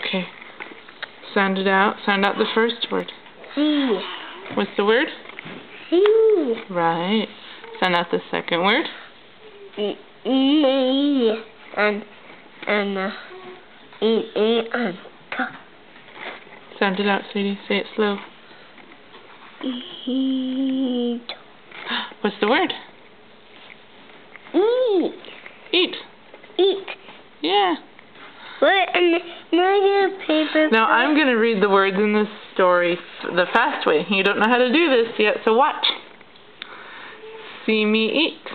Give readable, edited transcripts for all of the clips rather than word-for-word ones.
Okay. Sound it out. Sound out the first word. C. What's the word? C. Right. Sound out the second word. E. And E and K. Sound it out, sweetie. Say it slow. Eat. What's the word? Eat. Eat. Eat. Yeah. What? Now your paper. Now I'm going to read the words in this story the fast way. You don't know how to do this yet, so watch. See me eat.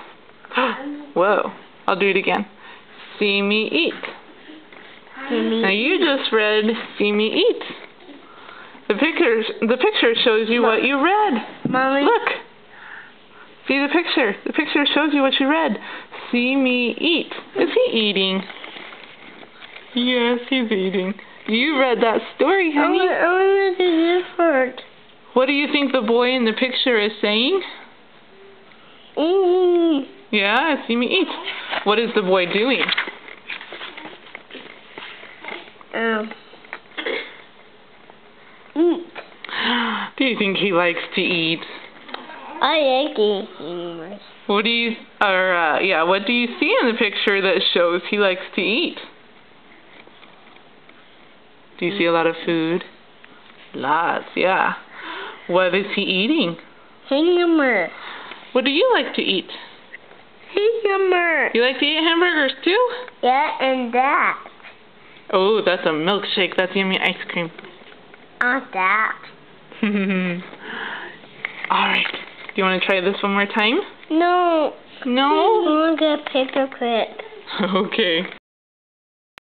Whoa. I'll do it again. See me eat. Now you just read see me eat. The picture shows you what you read. Mommy. Look. See the picture. The picture shows you what you read. See me eat. Is he eating? Yes, he's eating. You read that story, honey. I want to do this part. What do you think the boy in the picture is saying? Eat. Yeah, see me eat. What is the boy doing? Eat. Do you think he likes to eat? I like eating. What do you see in the picture that shows he likes to eat? Do you see a lot of food? Lots, yeah. What is he eating? Hamburger. What do you like to eat? Hamburger. You like to eat hamburgers too? Yeah, and that. Oh, that's a milkshake. That's yummy ice cream. That. Alright. Do you want to try this one more time? No. No? I want to get a paper clip. Okay.